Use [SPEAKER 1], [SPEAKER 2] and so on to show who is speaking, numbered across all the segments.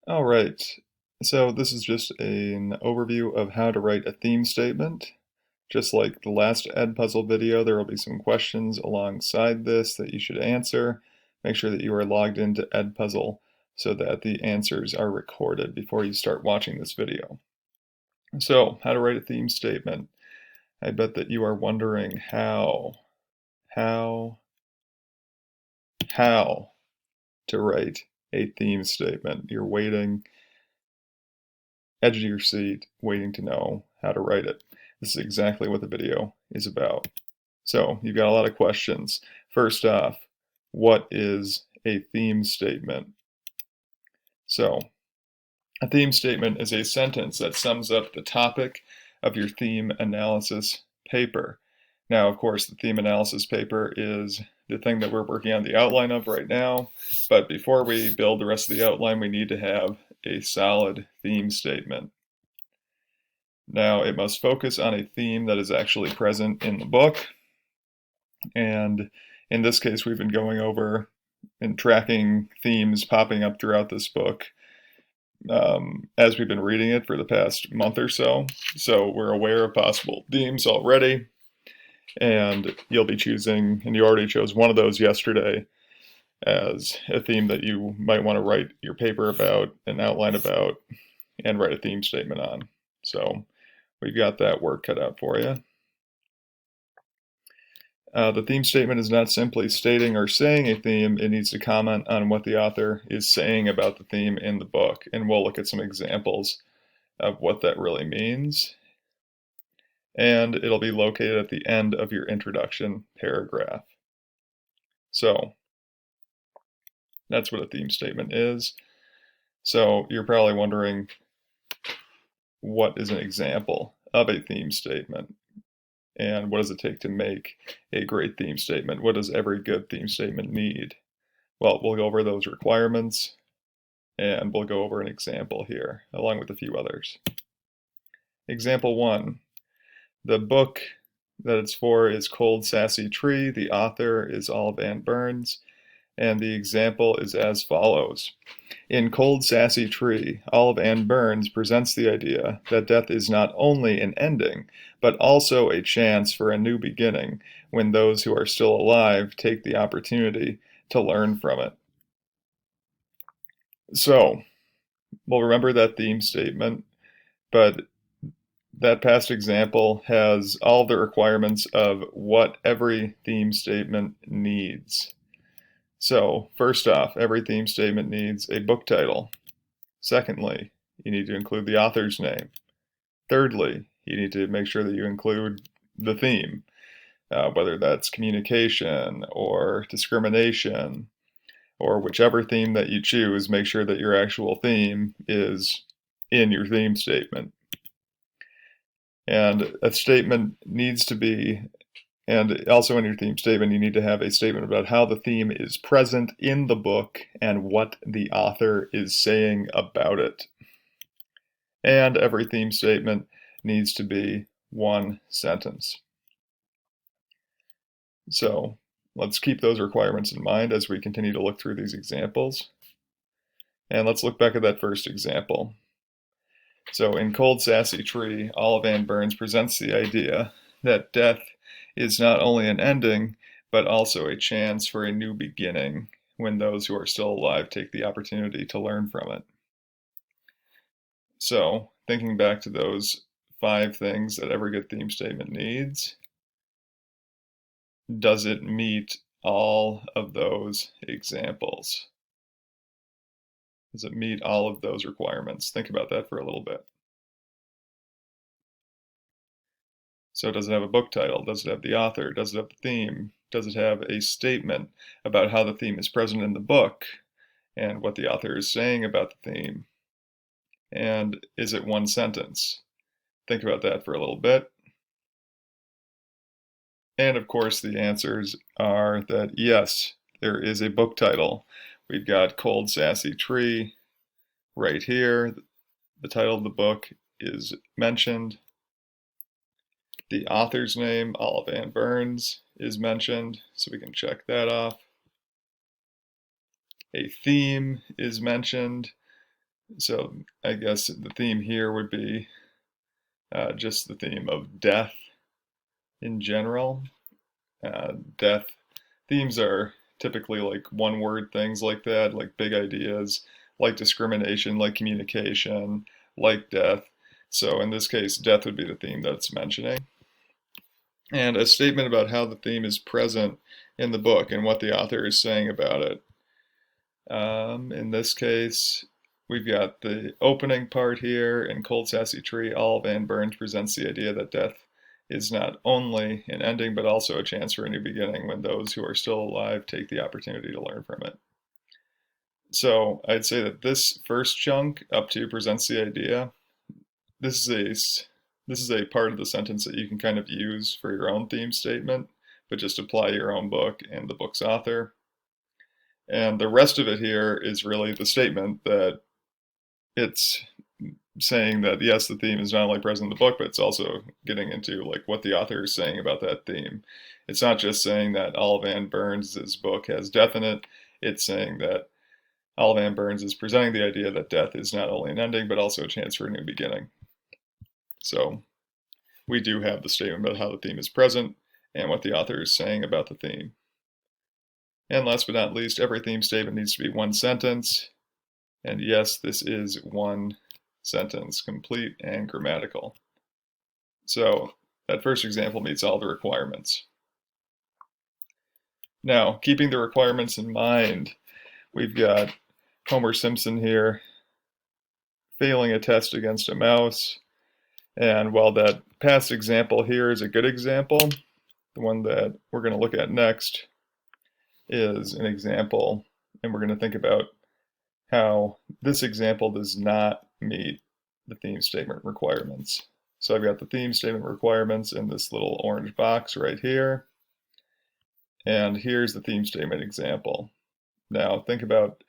[SPEAKER 1] All right, so this is just an overview of how to write a theme statement. Just like the last Edpuzzle video, there will be some questions alongside this that you should answer. Make sure that you are logged into Edpuzzle so that the answers are recorded before you start watching this video. So, how to write a theme statement. I bet that you are wondering how to write a theme statement. You're waiting edge of your seat, waiting to know how to write it. This is exactly what the video is about. So you've got a lot of questions. First off, what is a theme statement? So a theme statement is a sentence that sums up the topic of your theme analysis paper. Now, of course, the theme analysis paper is the thing that we're working on the outline of right now, but before we build the rest of the outline, we need to have a solid theme statement. Now, it must focus on a theme that is actually present in the book, and in this case, we've been going over and tracking themes popping up throughout this book as we've been reading it for the past month or so. So we're aware of possible themes already, and you'll be choosing, and you already chose one of those yesterday as a theme that you might want to write your paper about, an outline about, and write a theme statement on. So we've got that work cut out for you. The theme statement is not simply stating or saying a theme, it needs to comment on what the author is saying about the theme in the book, and we'll look at some examples of what that really means. And it'll be located at the end of your introduction paragraph. So that's what a theme statement is. So you're probably wondering, what is an example of a theme statement? And what does it take to make a great theme statement? What does every good theme statement need? Well, we'll go over those requirements, and we'll go over an example here, along with a few others. Example 1. The book that it's for is Cold Sassy Tree. The author is Olive Ann Burns, and the example is as follows. In Cold Sassy Tree, Olive Ann Burns presents the idea that death is not only an ending, but also a chance for a new beginning when those who are still alive take the opportunity to learn from it. So, we'll remember that theme statement, but that past example has all the requirements of what every theme statement needs. So, first off, every theme statement needs a book title. Secondly, you need to include the author's name. Thirdly, you need to make sure that you include the theme, whether that's communication or discrimination or whichever theme that you choose, make sure that your actual theme is in your theme statement. And a statement needs to be, and also in your theme statement, you need to have a statement about how the theme is present in the book and what the author is saying about it. And every theme statement needs to be one sentence. So let's keep those requirements in mind as we continue to look through these examples. And let's look back at that first example. So in Cold Sassy Tree, Olive Ann Burns presents the idea that death is not only an ending, but also a chance for a new beginning when those who are still alive take the opportunity to learn from it. So, thinking back to those 5 things that every good theme statement needs, does it meet all of those examples? Does it meet all of those requirements? Think about that for a little bit. So does it have a book title? Does it have the author? Does it have the theme? Does it have a statement about how the theme is present in the book and what the author is saying about the theme? And is it one sentence? Think about that for a little bit. And of course, the answers are that yes, there is a book title. We've got Cold Sassy Tree right here. The title of the book is mentioned. The author's name, Olive Ann Burns, is mentioned, so we can check that off. A theme is mentioned. So I guess the theme here would be just the theme of death in general. Death themes are typically like one word things like that, like big ideas, like discrimination, like communication, like death. So in this case, death would be the theme that it's mentioning. And a statement about how the theme is present in the book and what the author is saying about it. In this case, we've got the opening part here. In Cold Sassy Tree, Olive Ann Burns presents the idea that death is not only an ending, but also a chance for a new beginning when those who are still alive take the opportunity to learn from it. So I'd say that this first chunk up to presents the idea, this is a part of the sentence that you can kind of use for your own theme statement, but just apply your own book and the book's author. And the rest of it here is really the statement that it's saying that yes, the theme is not only present in the book, but it's also getting into like what the author is saying about that theme. It's not just saying that Olive Ann Burns' book has death in it. It's saying that Olive Ann Burns is presenting the idea that death is not only an ending, but also a chance for a new beginning. So we do have the statement about how the theme is present and what the author is saying about the theme. And last but not least, every theme statement needs to be one sentence. And yes, this is one sentence, complete and grammatical. So that first example meets all the requirements. Now, keeping the requirements in mind, we've got Homer Simpson here failing a test against a mouse. And while that past example here is a good example, the one that we're going to look at next is an example, and we're going to think about how this example does not meet the theme statement requirements. So I've got the theme statement requirements in this little orange box right here. And here's the theme statement example. Now think about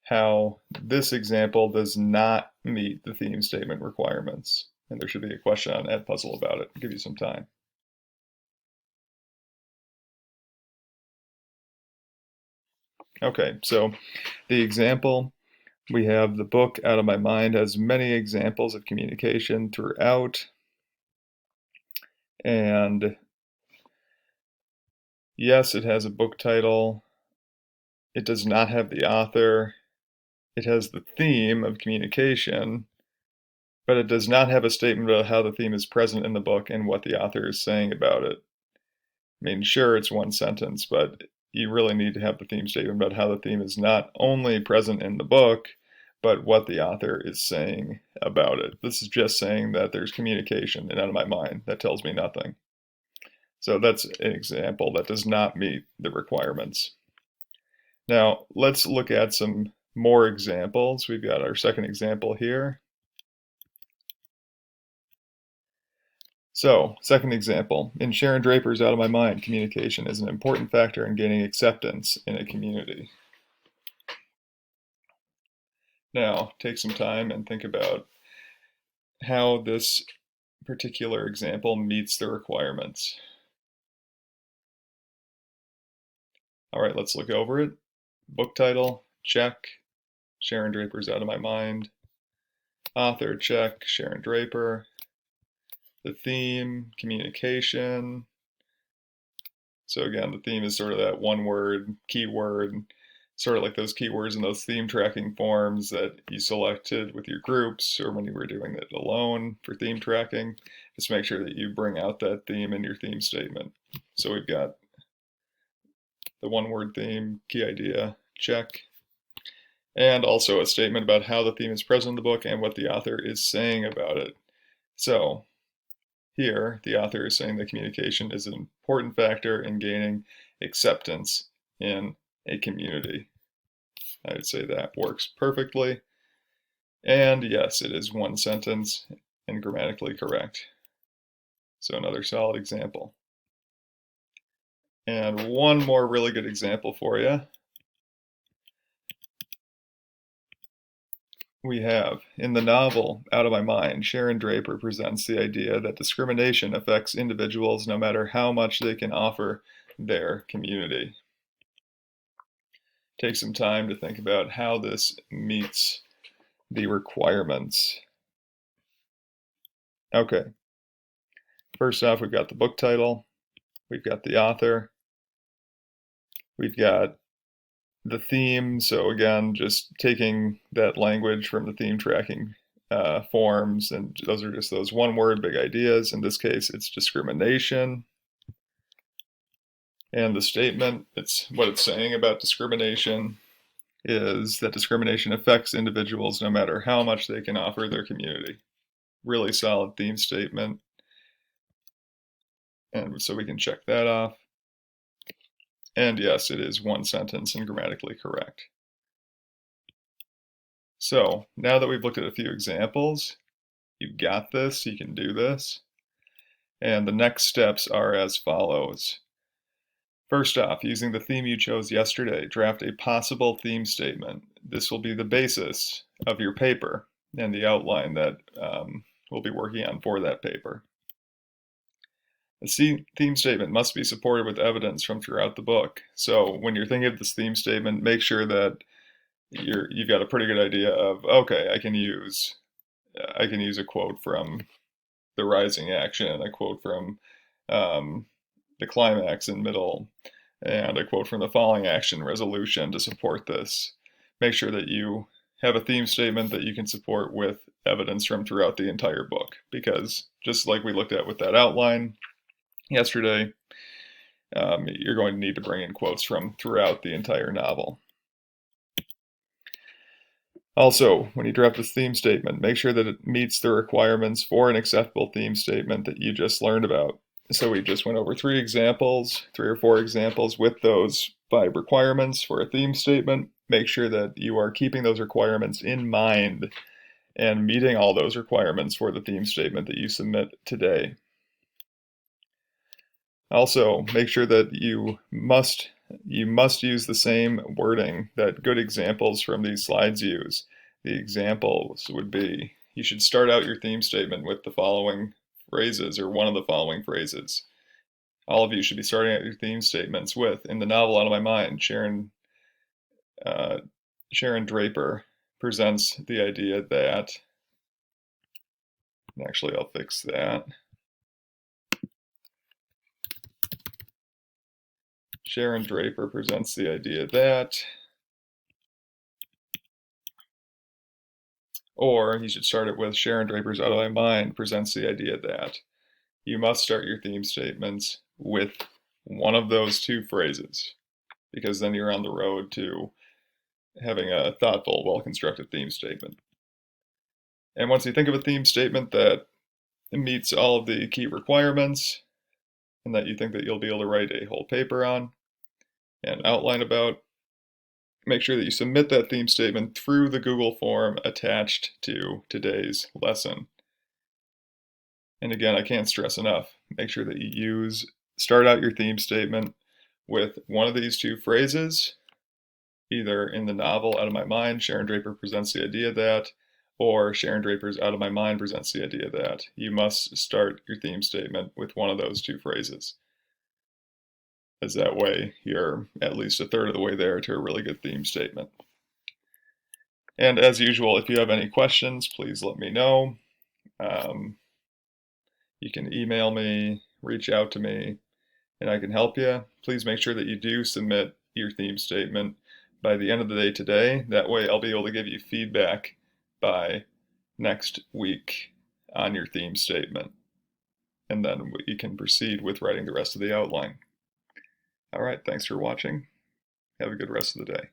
[SPEAKER 1] how this example does not meet the theme statement requirements. And there should be a question on Edpuzzle about it. I'll give you some time. Okay, so the example, we have the book Out of My Mind has many examples of communication throughout. And yes, it has a book title. It does not have the author. It has the theme of communication, but it does not have a statement about how the theme is present in the book and what the author is saying about it. I mean, sure, it's one sentence, but you really need to have the theme statement about how the theme is not only present in the book, but what the author is saying about it. This is just saying that there's communication and Out of My Mind. That tells me nothing. So that's an example that does not meet the requirements. Now, let's look at some more examples. We've got our second example here. So, second example, in Sharon Draper's Out of My Mind, communication is an important factor in gaining acceptance in a community. Now, take some time and think about how this particular example meets the requirements. All right, let's look over it. Book title, check. Sharon Draper's Out of My Mind. Author, check. Sharon Draper. The theme, communication. So again, the theme is sort of that one word, keyword, sort of like those keywords in those theme tracking forms that you selected with your groups or when you were doing it alone for theme tracking. Just make sure that you bring out that theme in your theme statement. So we've got the one word theme, key idea, check, and also a statement about how the theme is present in the book and what the author is saying about it. So here, the author is saying that communication is an important factor in gaining acceptance in a community. I would say that works perfectly. And yes, it is one sentence and grammatically correct. So another solid example. And one more really good example for you. We have, in the novel Out of My Mind, Sharon Draper presents the idea that discrimination affects individuals no matter how much they can offer their community. Take some time to think about how this meets the requirements. Okay, first off, we've got the book title, we've got the author, we've got the theme. So again, just taking that language from the theme tracking forms, and those are just those one-word big ideas. In this case, it's discrimination. And the statement, it's what it's saying about discrimination is that discrimination affects individuals no matter how much they can offer their community. Really solid theme statement. And so we can check that off. And yes, it is one sentence and grammatically correct. So now that we've looked at a few examples, you've got this, you can do this. And the next steps are as follows. First off, using the theme you chose yesterday, draft a possible theme statement. This will be the basis of your paper and the outline that we'll be working on for that paper. The theme statement must be supported with evidence from throughout the book. So when you're thinking of this theme statement, make sure that you've got a pretty good idea of, okay, I can use a quote from The Rising Action, a quote from the climax and middle, and a quote from the Falling Action resolution to support this. Make sure that you have a theme statement that you can support with evidence from throughout the entire book, because just like we looked at with that outline yesterday, you're going to need to bring in quotes from throughout the entire novel. Also, when you draft this theme statement, make sure that it meets the requirements for an acceptable theme statement that you just learned about. So we just went over 3 or 4 examples with those 5 requirements for a theme statement. Make sure that you are keeping those requirements in mind and meeting all those requirements for the theme statement that you submit today. Also, make sure that you must use the same wording that good examples from these slides use. The examples would be, you should start out your theme statement with the following phrases, or one of the following phrases. All of you should be starting out your theme statements with, in the novel Out of My Mind, Sharon Draper presents the idea that, and actually I'll fix that. Sharon Draper presents the idea that, or you should start it with Sharon Draper's Out of My Mind presents the idea that. You must start your theme statements with one of those 2 phrases, because then you're on the road to having a thoughtful, well-constructed theme statement. And once you think of a theme statement that meets all of the key requirements and that you think that you'll be able to write a whole paper on and outline about, make sure that you submit that theme statement through the Google form attached to today's lesson. And again, I can't stress enough, make sure that you start out your theme statement with one of these 2 phrases, either in the novel Out of My Mind, Sharon Draper presents the idea that, or Sharon Draper's Out of My Mind presents the idea that. You must start your theme statement with one of those 2 phrases, as that way you're at least a third of the way there to a really good theme statement. And as usual, if you have any questions, please let me know. You can email me, reach out to me, and I can help you. Please make sure that you do submit your theme statement by the end of the day today. That way I'll be able to give you feedback by next week on your theme statement. And then you can proceed with writing the rest of the outline. All right, thanks for watching. Have a good rest of the day.